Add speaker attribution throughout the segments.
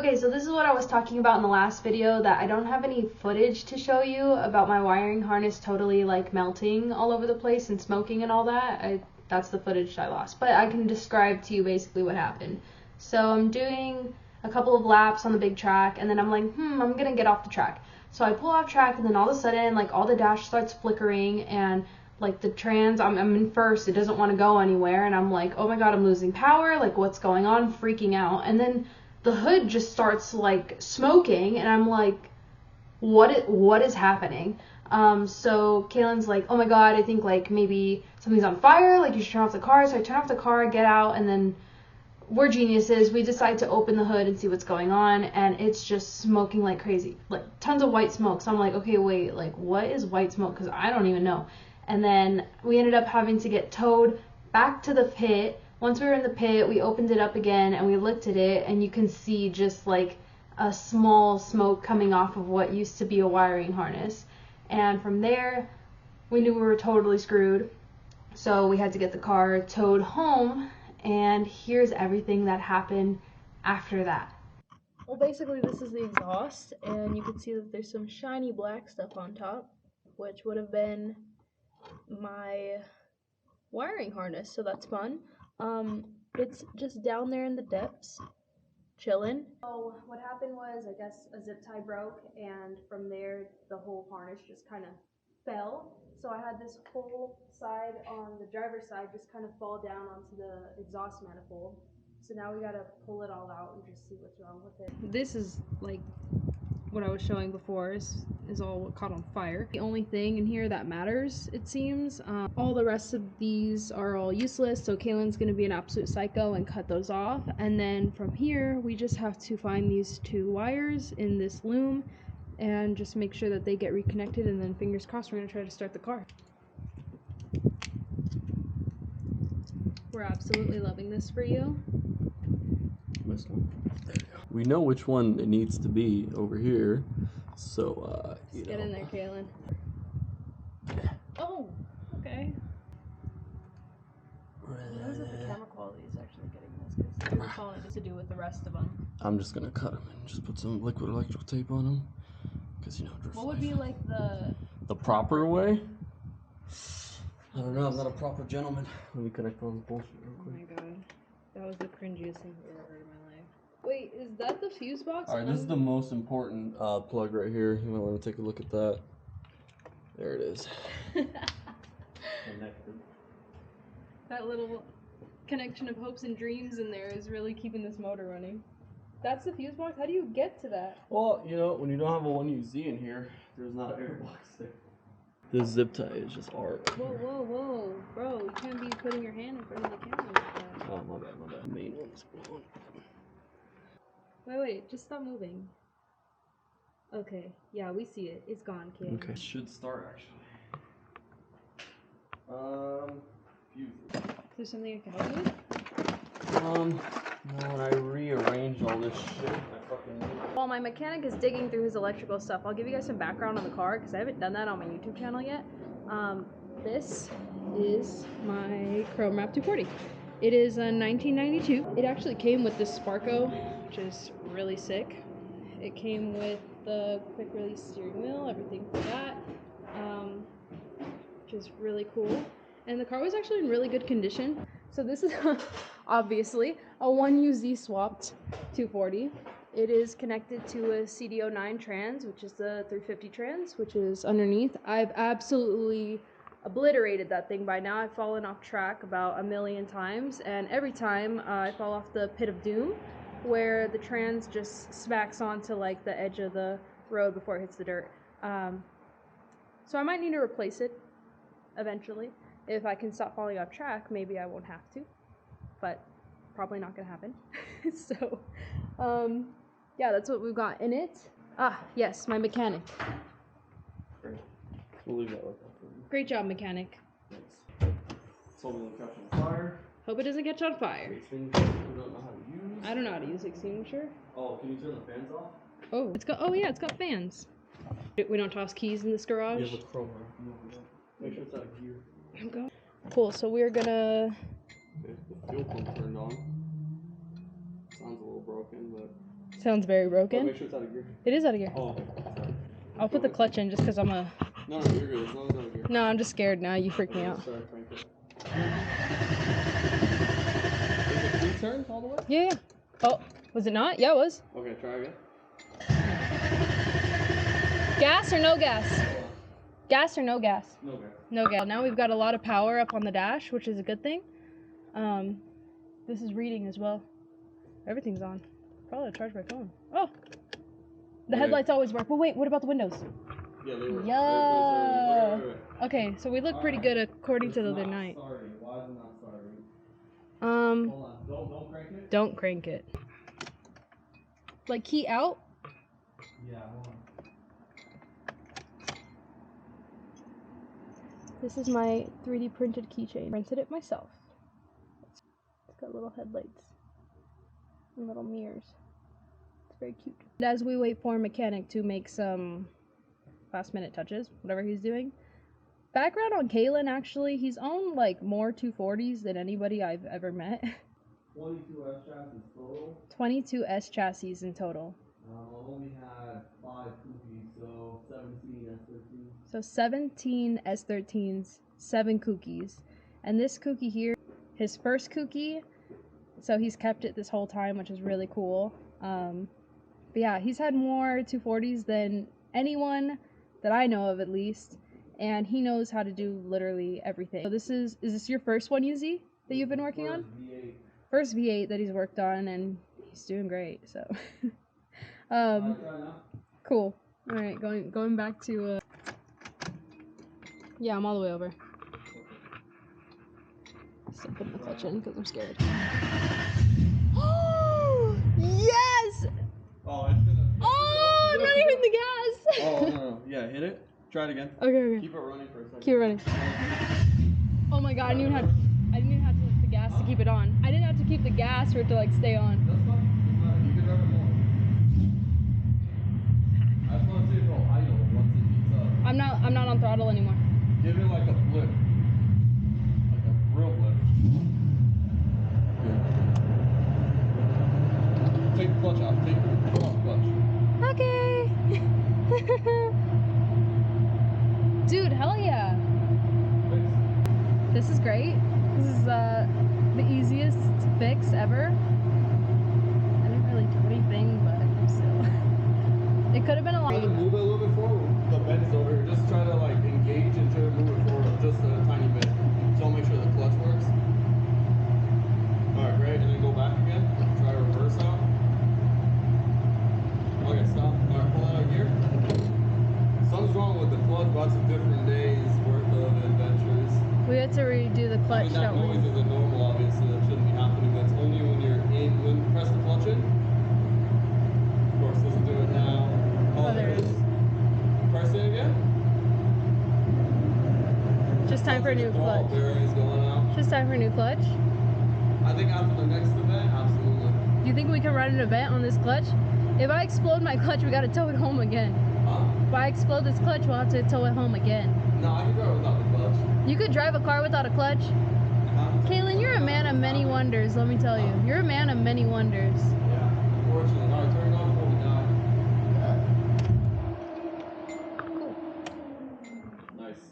Speaker 1: Okay, so this is what I was talking about in the last video, that I don't have any footage to show you about my wiring harness totally like melting all over the place and smoking and all that. That's the footage I lost, but I can describe to you basically what happened. So I'm doing a couple of laps on the big track, and then I'm like, I'm gonna get off the track. So I pull off track, and then all of a sudden, like, all the dash starts flickering, and like the trans, I'm in first, it doesn't want to go anywhere, and I'm like, oh my god, I'm losing power, like, what's going on, freaking out. And then the hood just starts like smoking, and I'm like, what is happening? So Kalin's like, oh my god, I think like maybe something's on fire, like you should turn off the car. So I turn off the car, get out, and then we're geniuses, we decide to open the hood and see what's going on, and it's just smoking like crazy, like tons of white smoke. So I'm like, okay, wait, like what is white smoke, because I don't even know. And then we ended up having to get towed back to the pit. Once we were in the pit, we opened it up again and we looked at it, and you can see just like a small smoke coming off of what used to be a wiring harness. And from there, we knew we were totally screwed. So we had to get the car towed home, and here's everything that happened after that. Well, basically this is the exhaust, and you can see that there's some shiny black stuff on top, which would have been my wiring harness, so that's fun. It's just down there in the depths, chilling. So what happened was, I guess a zip tie broke, and from there the whole harness just kind of fell. So I had this whole side on the driver's side just kind of fall down onto the exhaust manifold. So now we gotta pull it all out and just see what's wrong with it. This is like what I was showing before is all what caught on fire. The only thing in here that matters, it seems. All the rest of these are all useless, so Kalin's gonna be an absolute psycho and cut those off. And then from here, we just have to find these two wires in this loom and just make sure that they get reconnected, and then fingers crossed we're gonna try to start the car. We're absolutely loving this for you.
Speaker 2: We know which one it needs to be over here, so
Speaker 1: Let's get in there, Kalin. Oh, okay. Notice that the camera quality is actually getting this, because your phone is to do with the rest of them.
Speaker 2: I'm just gonna cut them and just put some liquid electrical tape on them, because you know.
Speaker 1: What would be like
Speaker 2: the proper way? I don't know. I'm not a proper gentleman. Let me connect all this bullshit real quick.
Speaker 1: Oh my god, that was the cringiest thing I've ever heard in my life. Wait, is that the fuse box?
Speaker 2: Alright, this is the most important plug right here. You might want to take a look at that. There it is. Connected.
Speaker 1: That little connection of hopes and dreams in there is really keeping this motor running. That's the fuse box? How do you get to that?
Speaker 2: Well, you know, when you don't have a 1UZ in here, there's not an air box there. This zip tie is just art.
Speaker 1: Whoa. Bro, you can't be putting your hand in front of the camera like that.
Speaker 2: Oh, my bad. The main one's blown.
Speaker 1: Wait, just stop moving. Okay, yeah, we see it. It's gone, kid.
Speaker 2: Okay. It should start, actually. Fuse.
Speaker 1: Is there something I can help you with?
Speaker 2: No, when I rearranged all this shit, I fucking...
Speaker 1: While my mechanic is digging through his electrical stuff, I'll give you guys some background on the car, because I haven't done that on my YouTube channel yet. This is my Chrome Wrap 240. It is a 1992. It actually came with this Sparko, which is really sick. It came with the quick release steering wheel, everything for that, which is really cool. And the car was actually in really good condition. So this is obviously a 1UZ swapped 240. It is connected to a CD09 trans, which is the 350 trans, which is underneath. I've absolutely obliterated that thing by now. I've fallen off track about 1,000,000 times, and every time I fall off the pit of doom, where the trans just smacks onto like the edge of the road before it hits the dirt. So I might need to replace it eventually. If I can stop falling off track, maybe I won't have to, but probably not gonna happen. So, yeah, that's what we've got in it. Ah, yes, my mechanic.
Speaker 2: Great. We'll leave that like that for you.
Speaker 1: Great job, mechanic.
Speaker 2: Thanks. So we'll catch on fire.
Speaker 1: Hope it doesn't catch on fire.
Speaker 2: Extinguisher, we don't know how to use.
Speaker 1: I don't know how to use extinguisher.
Speaker 2: Oh, can you turn the fans off?
Speaker 1: Oh, it's got fans. We don't toss keys in this garage.
Speaker 2: Yeah, with chrome. Make sure it's out of gear.
Speaker 1: Okay. Cool, so we're gonna...
Speaker 2: Okay, the fuel pump turned on. Sounds a little broken, but
Speaker 1: Sounds very broken.
Speaker 2: Make sure it's out of gear.
Speaker 1: It is out of gear.
Speaker 2: Oh, sorry.
Speaker 1: I'll put the clutch in just because I'm a...
Speaker 2: No, you're good. As long as it's out of gear.
Speaker 1: No, I'm just scared now. You freak me out.
Speaker 2: Sorry, crank it. Is it 3 turns all the way?
Speaker 1: Yeah. Oh, was it not? Yeah, it was.
Speaker 2: Okay, try again.
Speaker 1: Gas or no gas? Gas or no gas?
Speaker 2: No gas.
Speaker 1: No gas. Now we've got a lot of power up on the dash, which is a good thing. This is reading as well. Everything's on. Probably charge my phone. Oh! The headlights always work. But wait, what about the windows?
Speaker 2: Yeah, they work.
Speaker 1: Yeah.
Speaker 2: Right.
Speaker 1: Okay, so we look pretty good according to the other night.
Speaker 2: Sorry. Why is it not starting?
Speaker 1: Hold
Speaker 2: on. Don't crank it.
Speaker 1: Don't crank it. Like key out?
Speaker 2: Yeah, hold on.
Speaker 1: This is my 3D printed keychain. Printed it myself. It's got little headlights and little mirrors. It's very cute. And as we wait for a mechanic to make some last minute touches, whatever he's doing. Background on Kalin, actually, he's owned like more 240s than anybody I've ever met.
Speaker 2: 22 S chassis total.
Speaker 1: 22 S chassis in total.
Speaker 2: I only had 5 kookies, so 17 S13s.
Speaker 1: So 17 S13s, 7 kookies. And this kookie here, his first kookie, so he's kept it this whole time, which is really cool. But yeah, he's had more 240s than anyone that I know of, at least. And he knows how to do literally everything. So is this your first one, Yuzi, that you've been working on?
Speaker 2: V8.
Speaker 1: First V8 that he's worked on, and he's doing great, so. Cool. Alright, going back to, yeah, I'm all the way over. Still putting the clutch in because I'm scared. Oh! Yes!
Speaker 2: Oh, it's gonna...
Speaker 1: Oh, not even the gas!
Speaker 2: Oh, no. Yeah, hit it. Try it again.
Speaker 1: Okay.
Speaker 2: Keep it running for a second.
Speaker 1: Keep it running. Oh my god, I didn't even have to lift the gas to keep it on. I didn't have to keep the gas for it to like stay on.
Speaker 2: That's fine. It's not, you can drive it more. I just want to see it go idle once it heats up.
Speaker 1: I'm not on throttle anymore.
Speaker 2: Give it like a blip. Like a real blip. Good. Take the clutch out. Put off the clutch.
Speaker 1: Okay. Dude, hell yeah.
Speaker 2: Thanks.
Speaker 1: This is great. This is the easiest fix ever. I didn't really do anything, but I'm still. It could have been a lot.
Speaker 2: Try to move it a little bit forward. The bend's over here. Just try to like engage and try to move it forward just a tiny bit. So make sure the clutch works. Alright, great. And then go back again. Try to reverse out. Okay, stop. Alright, pull that out of gear. Something's wrong with the clutch, but it's a different day's worth of adventures.
Speaker 1: We had to redo the clutch.
Speaker 2: I mean, that noise isn't normal, obviously. That shouldn't be happening. That's only when you're in, when you press the clutch in. Of course, doesn't do it now. Oh, there it is. Press it again.
Speaker 1: Just time for a new clutch.
Speaker 2: Bearings going out.
Speaker 1: Just time for a new clutch.
Speaker 2: I think after the next event, absolutely.
Speaker 1: Do you think we can run an event on this clutch? If I explode my clutch, we gotta tow it home again.
Speaker 2: Huh?
Speaker 1: If I explode this clutch, we'll have to tow it home again.
Speaker 2: No, I can drive without the clutch.
Speaker 1: You could drive a car without a clutch? Kalin, you're a man of many wonders, let me tell you. You're a man of many wonders.
Speaker 2: Yeah, unfortunately. Alright, turn it off before we die.
Speaker 1: Cool.
Speaker 2: Nice.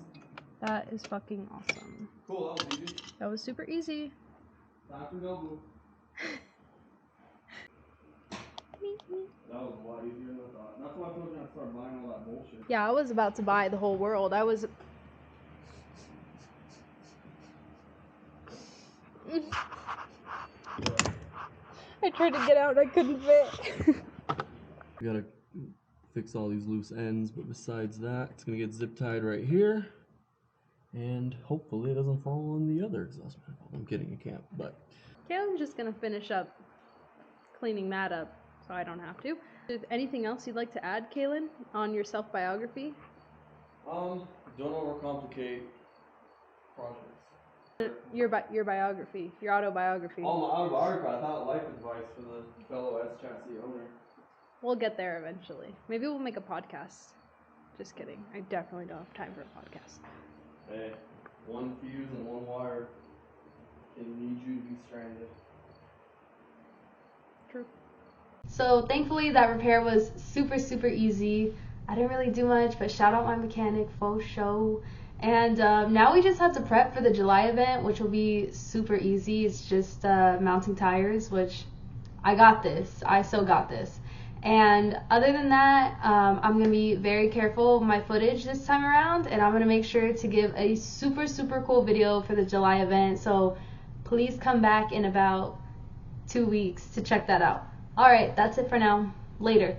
Speaker 1: That is fucking awesome.
Speaker 2: Cool, that was easy.
Speaker 1: That was super easy.
Speaker 2: Time to go. That was a lot easier than I thought. That's why I told you to start buying all that bullshit.
Speaker 1: Yeah, I was about to buy the whole world. I was... I tried to get out and I couldn't fit.
Speaker 2: We gotta fix all these loose ends, but besides that, it's gonna get zip tied right here. And hopefully it doesn't fall on the other exhaust manifold. I'm kidding, it can't, but...
Speaker 1: Kalin's just gonna finish up cleaning that up, so I don't have to. Is there anything else you'd like to add, Kalin, on your self-biography?
Speaker 2: Don't overcomplicate projects.
Speaker 1: Your biography, your autobiography.
Speaker 2: Oh, my autobiography. I thought life advice for the fellow S chassis owner.
Speaker 1: We'll get there eventually. Maybe we'll make a podcast. Just kidding. I definitely don't have time for a podcast.
Speaker 2: Hey, one fuse and one wire can lead you to be stranded.
Speaker 1: True. So thankfully that repair was super easy. I didn't really do much, but shout out my mechanic, faux show. And now we just have to prep for the July event, which will be super easy. It's just mounting tires, which I got this. I still got this. And other than that, I'm going to be very careful with my footage this time around, and I'm going to make sure to give a super cool video for the July event. So please come back in about 2 weeks to check that out. Alright, that's it for now. Later.